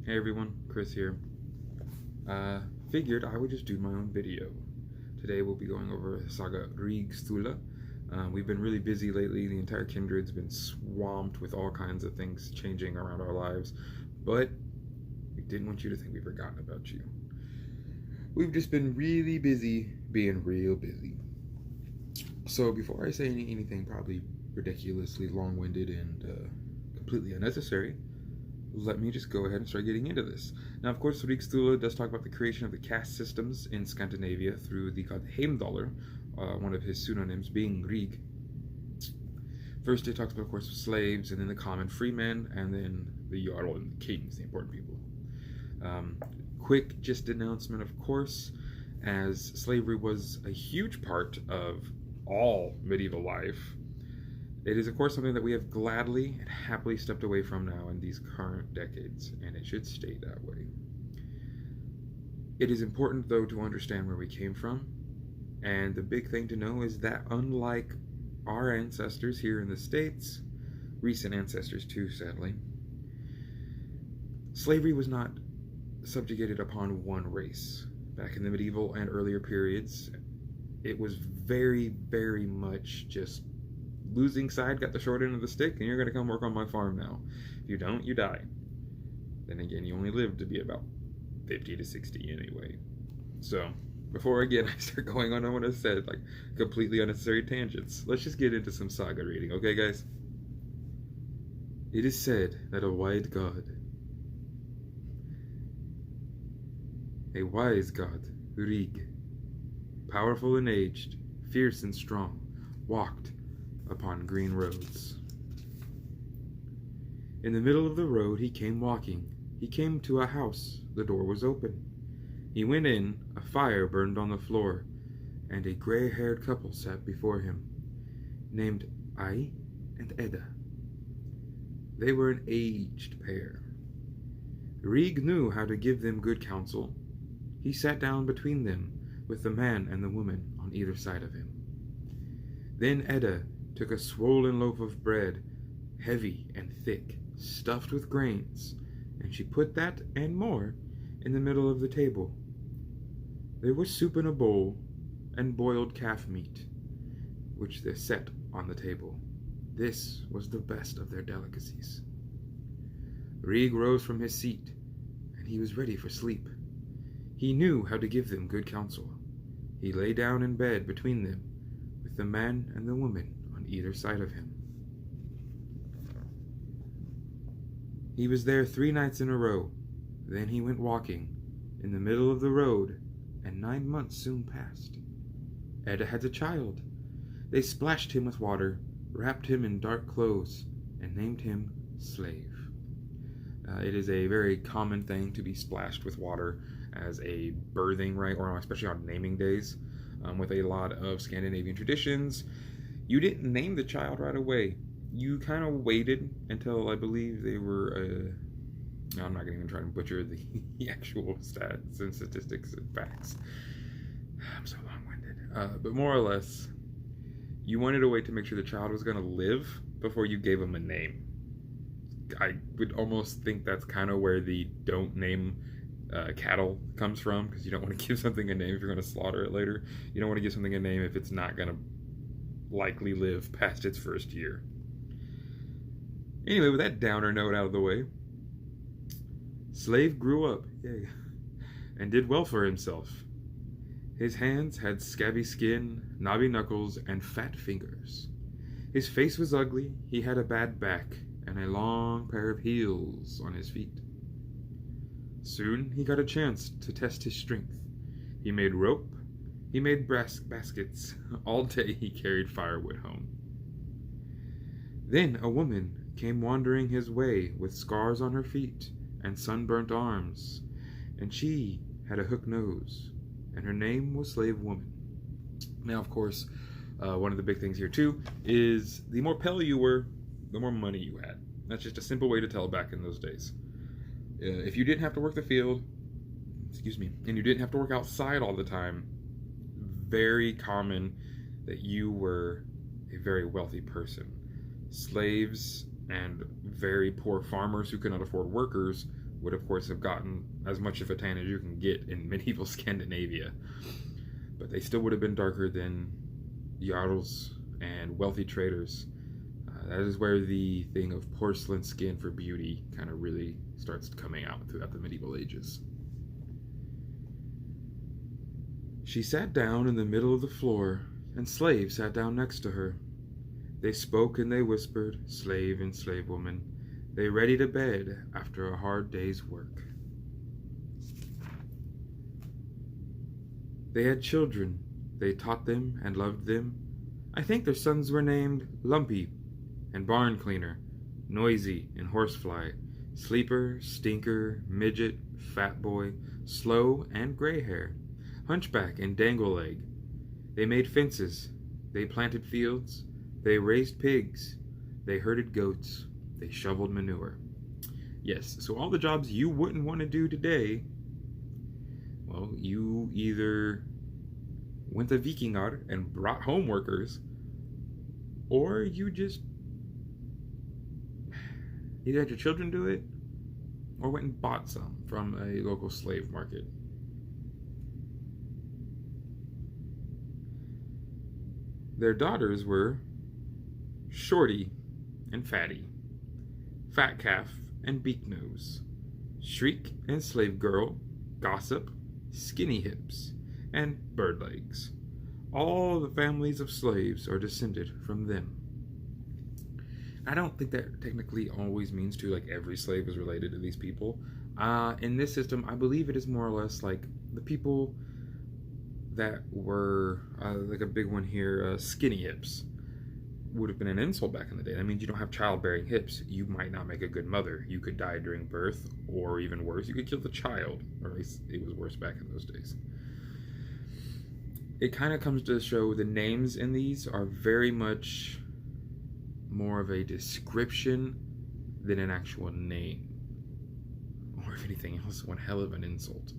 Hey everyone, Chris here. Figured I would just do my own video. Today we'll be going over Saga Rigsthula. We've been really busy lately. The entire kindred's been swamped with all kinds of things changing around our lives, but we didn't want you to think we've forgotten about you. We've just been really busy being real busy. So before I say anything probably ridiculously long-winded and completely unnecessary, let me just go ahead and start getting into this. Now, of course, Rigsthula does talk about the creation of the caste systems in Scandinavia through the god Heimdallr, one of his pseudonyms being Rig. First, it talks about, of course, slaves, and then the common freemen, and then the Jarl and the kings, the important people. Quick just announcement, of course, as slavery was a huge part of all medieval life, it is, of course, something that we have gladly and happily stepped away from now in these current decades, and it should stay that way. It is important, though, to understand where we came from, and the big thing to know is that unlike our ancestors here in the States, recent ancestors too, sadly, slavery was not subjugated upon one race. Back in the medieval and earlier periods, it was very, very much just losing side got the short end of the stick, and you're going to come work on my farm now. If you don't, you die. Then again, you only live to be about 50 to 60 anyway. So, before again I start going on what I said, like completely unnecessary tangents, let's just get into some saga reading, okay guys? It is said that a wise god, Rig, powerful and aged, fierce and strong, walked upon green roads. In the middle of the road he came walking. He came to a house. The door was open. He went in. A fire burned on the floor, and a gray-haired couple sat before him, named Ai and Edda. They were an aged pair. Rig knew how to give them good counsel. He sat down between them, with the man and the woman on either side of him. Then Edda took a swollen loaf of bread, heavy and thick, stuffed with grains, and she put that and more in the middle of the table. There was soup in a bowl and boiled calf meat, which they set on the table. This was the best of their delicacies. Rig rose from his seat, and he was ready for sleep. He knew how to give them good counsel. He lay down in bed between them, with the man and the woman either side of him. He was there 3 nights in a row. Then he went walking in the middle of the road, and 9 months soon passed. Edda had a child. They splashed him with water, wrapped him in dark clothes, and named him Slave. It is a very common thing to be splashed with water as a birthing rite, or especially on naming days. With a lot of Scandinavian traditions, you didn't name the child right away. You kind of waited until I believe they were, I'm not going to even try to butcher the actual stats and statistics and facts. I'm so long-winded. But more or less, you wanted a way to make sure the child was going to live before you gave him a name. I would almost think that's kind of where the don't name cattle comes from, because you don't want to give something a name if you're going to slaughter it later. You don't want to give something a name if it's not going to likely live past its first year. Anyway, with that downer note out of the way, Slave grew up, and did well for himself. His hands had scabby skin, knobby knuckles, and fat fingers. His face was ugly, he had a bad back, and a long pair of heels on his feet. Soon he got a chance to test his strength. He made rope. He made brass baskets. All day he carried firewood home. Then a woman came wandering his way with scars on her feet and sunburnt arms, and she had a hook nose, and her name was Slave Woman. Now, of course, one of the big things here too is the more pale you were, the more money you had. That's just a simple way to tell back in those days. If you didn't have to work the field, and you didn't have to work outside all the time, very common that you were a very wealthy person. Slaves and very poor farmers who could not afford workers would of course have gotten as much of a tan as you can get in medieval Scandinavia, but they still would have been darker than Jarls and wealthy traders. That is where the thing of porcelain skin for beauty kind of really starts coming out throughout the medieval ages. She sat down in the middle of the floor, and slaves sat down next to her. They spoke and they whispered, slave and slave woman. They ready to bed after a hard day's work. They had children. They taught them and loved them. I think their sons were named Lumpy and Barn Cleaner, Noisy and Horsefly, Sleeper, Stinker, Midget, Fat Boy, Slow and Gray Hair, Hunchback and Dangleleg. They made fences. They planted fields. They raised pigs. They herded goats. They shoveled manure. Yes, so all the jobs you wouldn't want to do today, well, you either went to Vikingar and brought home workers, or you just either had your children do it, or went and bought some from a local slave market. Their daughters were Shorty and Fatty, Fat Calf and Beak Nose, Shriek and Slave Girl, Gossip, Skinny Hips, and Bird Legs. All the families of slaves are descended from them. I don't think that technically always means to, like, every slave is related to these people. In this system, I believe it is more or less like the people that were, like a big one here, skinny hips, would have been an insult back in the day. That means you don't have childbearing hips. You might not make a good mother. You could die during birth, or even worse, you could kill the child. Or at least it was worse back in those days. It kind of comes to show the names in these are very much more of a description than an actual name. Or if anything else, one hell of an insult.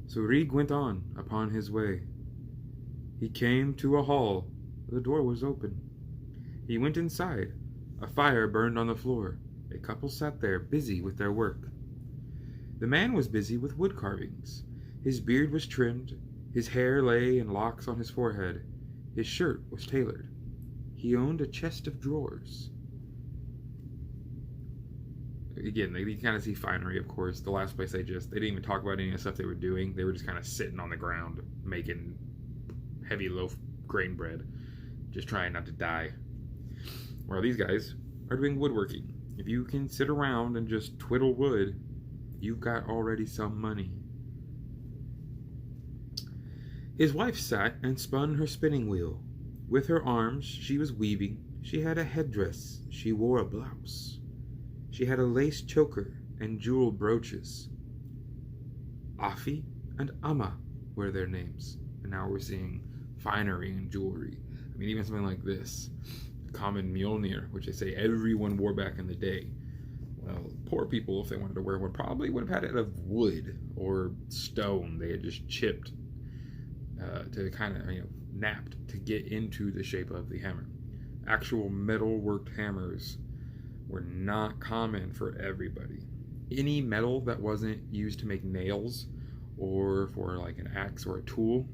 So Rig went on upon his way. He came to a hall. The door was open. He went inside. A fire burned on the floor. A couple sat there, busy with their work. The man was busy with wood carvings. His beard was trimmed. His hair lay in locks on his forehead. His shirt was tailored. He owned a chest of drawers. Again, you kind of see finery, of course. The last place they didn't even talk about any of the stuff they were doing. They were just kind of sitting on the ground making heavy loaf grain bread, just trying not to die. While these guys are doing woodworking. If you can sit around and just twiddle wood, you've got already some money. His wife sat and spun her spinning wheel. With her arms she was weaving. She had a headdress. She wore a blouse. She had a lace choker and jewel brooches. Afi and Amma were their names. And now we're seeing finery and jewelry. I mean, even something like this. Common Mjolnir, which they say everyone wore back in the day. Well, poor people, if they wanted to wear one, probably would have had it out of wood or stone. They had just chipped to kind of, napped to get into the shape of the hammer. Actual metal-worked hammers were not common for everybody. Any metal that wasn't used to make nails or for like an axe or a tool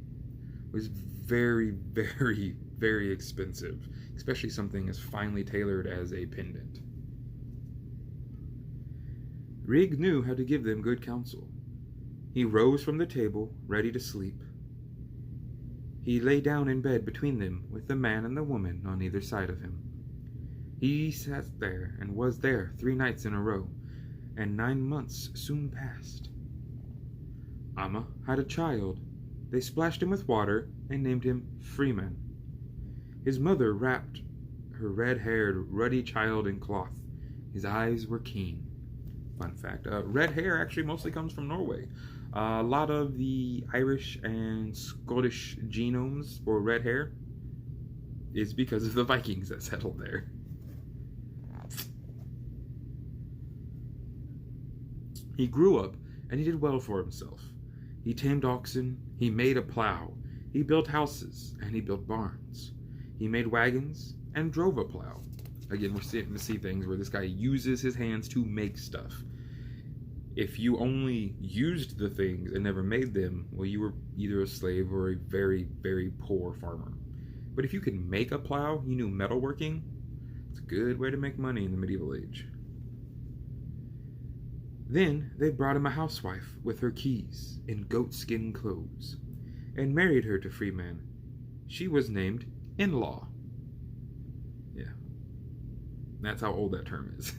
was very, very, very expensive, especially something as finely tailored as a pendant. Rig knew how to give them good counsel. He rose from the table, ready to sleep. He lay down in bed between them, with the man and the woman on either side of him. He sat there and was there 3 nights in a row, and 9 months soon passed. Amma had a child. They splashed him with water and named him Freeman. His mother wrapped her red-haired, ruddy child in cloth. His eyes were keen. Fun fact, red hair actually mostly comes from Norway. A lot of the Irish and Scottish genomes for red hair is because of the Vikings that settled there. He grew up and he did well for himself. He tamed oxen, he made a plow, he built houses, and he built barns. He made wagons and drove a plow. Again, we're starting to see things where this guy uses his hands to make stuff. If you only used the things and never made them, well, you were either a slave or a very, very poor farmer. But if you could make a plow, you knew metalworking, it's a good way to make money in the medieval age. Then they brought him a housewife with her keys in goatskin clothes, and married her to Freeman. She was named in-law. Yeah, that's how old that term is.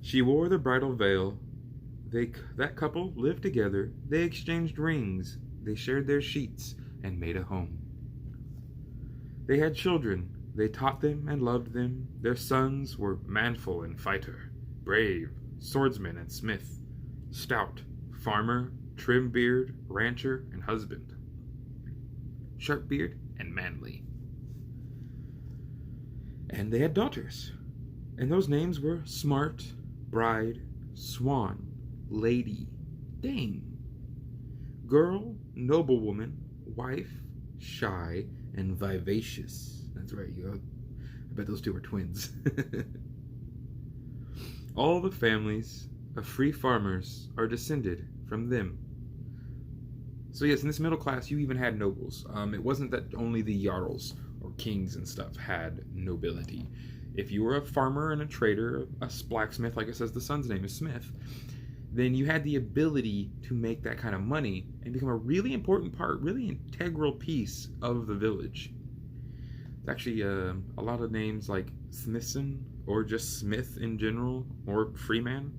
She wore the bridal veil. That couple lived together. They exchanged rings. They shared their sheets and made a home. They had children. They taught them and loved them. Their sons were manful and fighter, brave, swordsman and smith, stout, farmer, trim beard, rancher, and husband, sharp beard and manly. And they had daughters, and those names were Smart, Bride, Swan, Lady, Dame, Girl, Noblewoman, Wife, Shy, and Vivacious. That's right, I bet those two were twins. All the families of free farmers are descended from them. So yes, in this middle class, you even had nobles. It wasn't that only the jarls or kings and stuff had nobility. If you were a farmer and a trader, a blacksmith, like it says the son's name is Smith, then you had the ability to make that kind of money and become a really important part, really integral piece of the village. It's actually a lot of names like Smithson or just Smith in general or Freeman,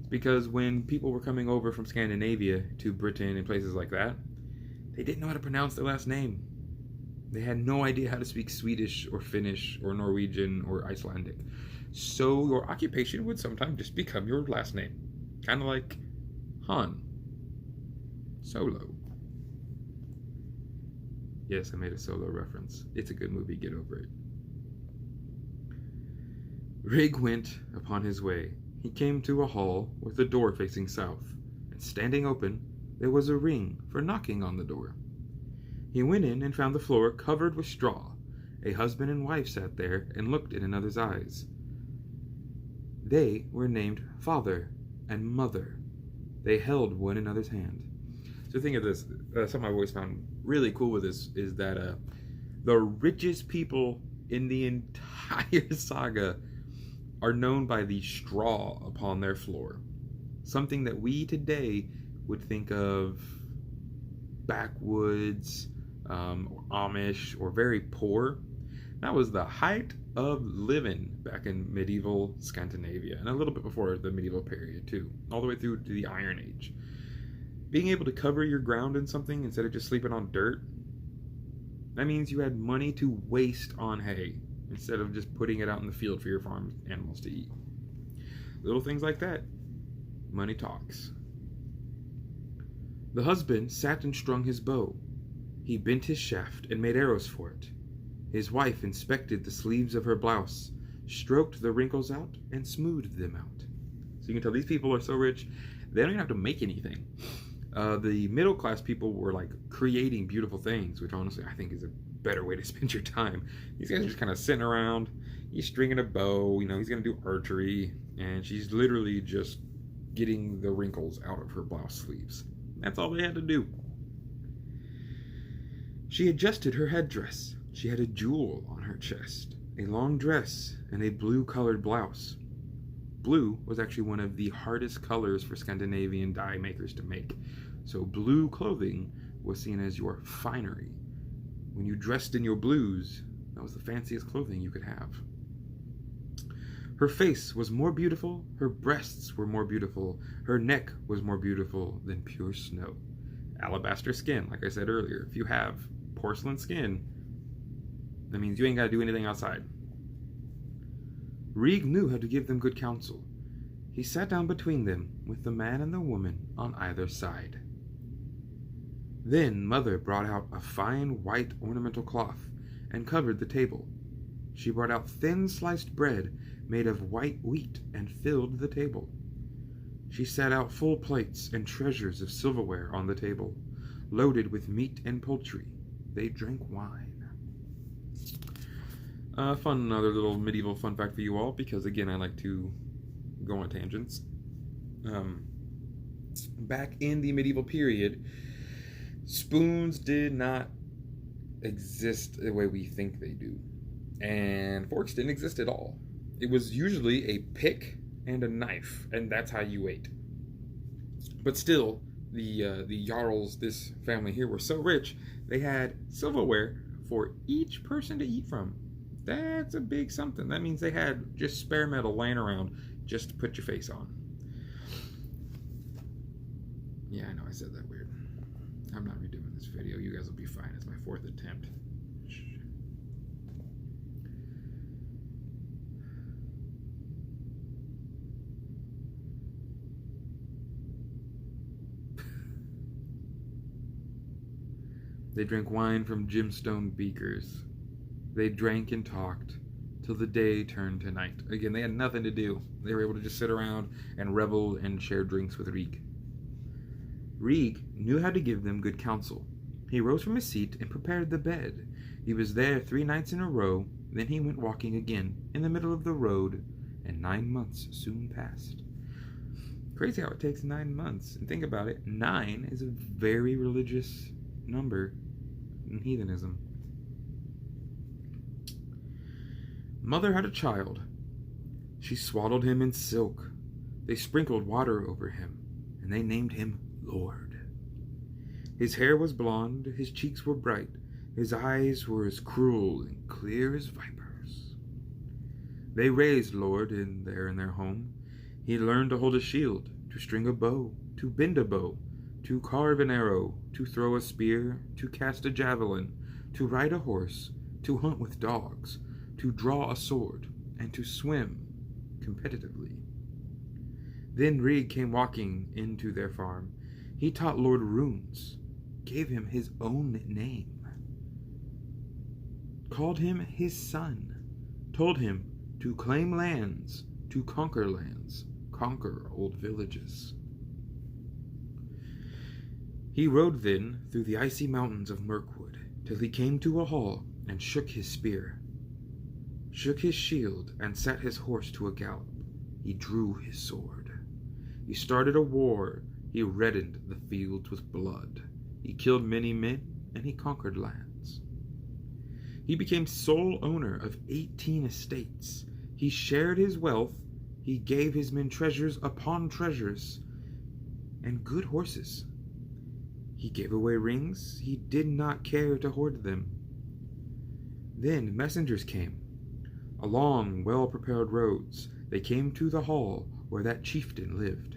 because when people were coming over from Scandinavia to Britain and places like that, they didn't know how to pronounce their last name. They had no idea how to speak Swedish or Finnish or Norwegian or Icelandic. So your occupation would sometimes just become your last name. Kind of like Han Solo. Yes, I made a Solo reference. It's a good movie, get over it. Rig went upon his way. He came to a hall with a door facing south, and standing open, there was a ring for knocking on the door. He went in and found the floor covered with straw. A husband and wife sat there and looked in another's eyes. They were named Father and Mother. They held one another's hand. So think of this, something I've always found really cool with this is that the richest people in the entire saga are known by the straw upon their floor. Something that we today would think of backwoods, or Amish, or very poor. That was the height of living back in medieval Scandinavia, and a little bit before the medieval period too, all the way through to the Iron Age. Being able to cover your ground in something instead of just sleeping on dirt, that means you had money to waste on hay instead of just putting it out in the field for your farm animals to eat. Little things like that. Money talks. The husband sat and strung his bow. He bent his shaft and made arrows for it. His wife inspected the sleeves of her blouse, stroked the wrinkles out, and smoothed them out. So you can tell these people are so rich, they don't even have to make anything. The middle class people were like creating beautiful things, which honestly I think is a better way to spend your time. These guys are just kind of sitting around. He's stringing a bow, he's going to do archery, and she's literally just getting the wrinkles out of her blouse sleeves. That's all they had to do. She adjusted her headdress. She had a jewel on her chest, a long dress, and a blue-colored blouse. Blue was actually one of the hardest colors for Scandinavian dye makers to make, so blue clothing was seen as your finery. When you dressed in your blues, that was the fanciest clothing you could have. Her face was more beautiful, her breasts were more beautiful, her neck was more beautiful than pure snow. Alabaster skin, like I said earlier. If you have porcelain skin, that means you ain't got to do anything outside. Rig knew how to give them good counsel. He sat down between them, with the man and the woman on either side. Then Mother brought out a fine white ornamental cloth and covered the table. She brought out thin sliced bread made of white wheat and filled the table. She set out full plates and treasures of silverware on the table, loaded with meat and poultry. They drank wine. Another little medieval fun fact for you all, because again, I like to go on tangents. Back in the medieval period, spoons did not exist the way we think they do, and forks didn't exist at all. It was usually a pick and a knife, and that's how you ate. But still, the Jarls, this family here, were so rich, they had silverware for each person to eat from. That's a big something. That means they had just spare metal laying around just to put your face on. Yeah, I know I said that weird. I'm not redoing this video. You guys will be fine. It's my 4th attempt. They drank wine from gemstone beakers. They drank and talked till the day turned to night. Again, they had nothing to do. They were able to just sit around and revel and share drinks with Rig. Rig knew how to give them good counsel. He rose from his seat and prepared the bed. He was there 3 nights in a row, then he went walking again in the middle of the road, and 9 months soon passed. Crazy how it takes 9 months. And think about it, 9 is a very religious number in heathenism. Mother had a child. She swaddled him in silk. They sprinkled water over him, and they named him Lord. His hair was blonde, his cheeks were bright, his eyes were as cruel and clear as vipers. They raised Lord in their home. He learned to hold a shield, to string a bow, to bend a bow, to carve an arrow, to throw a spear, to cast a javelin, to ride a horse, to hunt with dogs, to draw a sword, and to swim competitively. Then Rig came walking into their farm. He taught Lord runes, gave him his own name, called him his son, told him to claim lands, to conquer lands, conquer old villages. He rode then through the icy mountains of Mirkwood, till he came to a hall, and shook his spear, shook his shield, and sat his horse to a gallop. He drew his sword. He started a war. He reddened the fields with blood. He killed many men, and he conquered lands. He became sole owner of 18 estates. He shared his wealth. He gave his men treasures upon treasures, and good horses. He gave away rings. He did not care to hoard them. Then messengers came, along well-prepared roads. They came to the hall where that chieftain lived.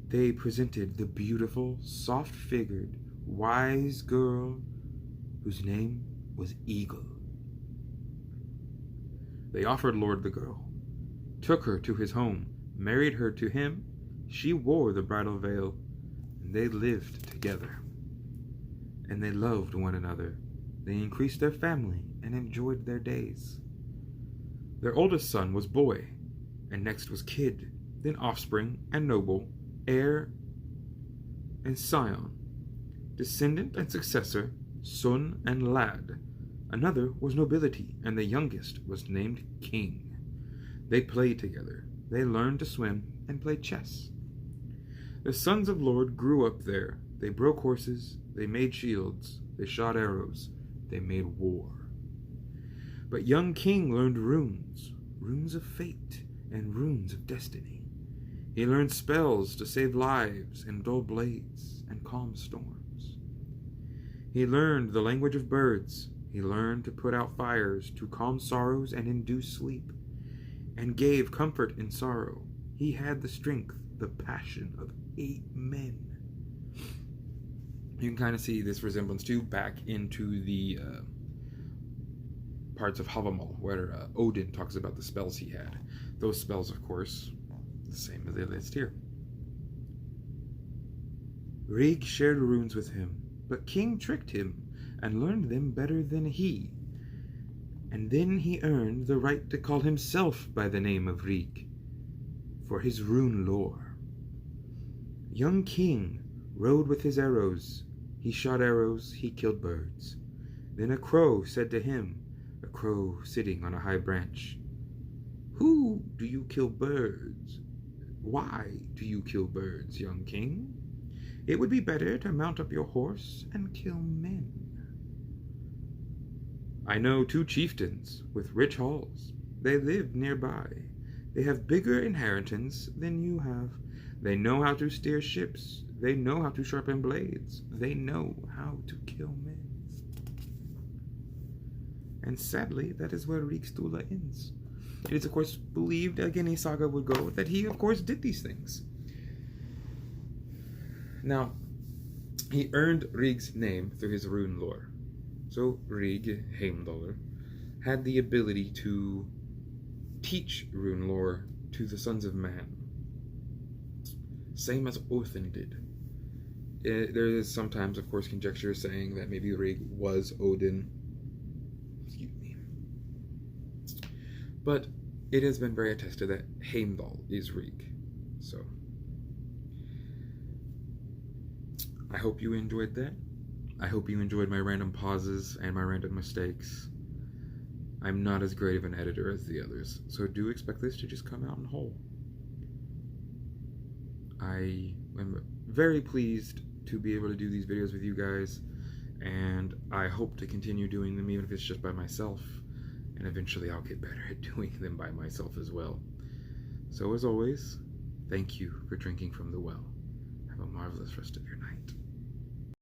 They presented the beautiful, soft-figured, wise girl whose name was Eagle. They offered Lord the girl, took her to his home, married her to him. She wore the bridal veil, and they lived together. And they loved one another. They increased their family and enjoyed their days. Their oldest son was boy, and next was kid, then offspring and noble, heir and scion, descendant and successor, son and lad. Another was nobility, and the youngest was named king. They played together. They learned to swim and played chess. The sons of Lord grew up there. They broke horses, they made shields, they shot arrows, they made war. But young king learned runes, runes of fate and runes of destiny. He learned spells to save lives and dull blades and calm storms. He learned the language of birds. He learned to put out fires, to calm sorrows and induce sleep, and gave comfort in sorrow. He had the strength, the passion of 8 men. You can kind of see this resemblance too back into the parts of Havamal, where Odin talks about the spells he had. Those spells, of course, the same as they list here. Rig shared runes with him, but King tricked him and learned them better than he. And then he earned the right to call himself by the name of Rig, for his rune lore. Young King rode with his arrows. He shot arrows, he killed birds. Then a crow said to him, a crow sitting on a high branch. Who do you kill birds? Why do you kill birds, young king? It would be better to mount up your horse and kill men. I know 2 chieftains with rich halls. They live nearby. They have bigger inheritance than you have. They know how to steer ships. They know how to sharpen blades. They know how to kill men. And sadly, that is where Rigsthula ends. It is, of course, believed, again, a saga would go, that he, of course, did these things. Now, he earned Rig's name through his rune lore. So Rig, Heimdallr, had the ability to teach rune lore to the sons of man. Same as Odin did. There is sometimes, of course, conjecture saying that maybe Rig was Odin. Excuse me. But it has been very attested that Heimdall is Rig. So, I hope you enjoyed that. I hope you enjoyed my random pauses and my random mistakes. I'm not as great of an editor as the others, so do expect this to just come out in whole. I am very pleased to be able to do these videos with you guys, and I hope to continue doing them even if it's just by myself, and eventually I'll get better at doing them by myself as well. So as always, thank you for drinking from the well. Have a marvelous rest of your night.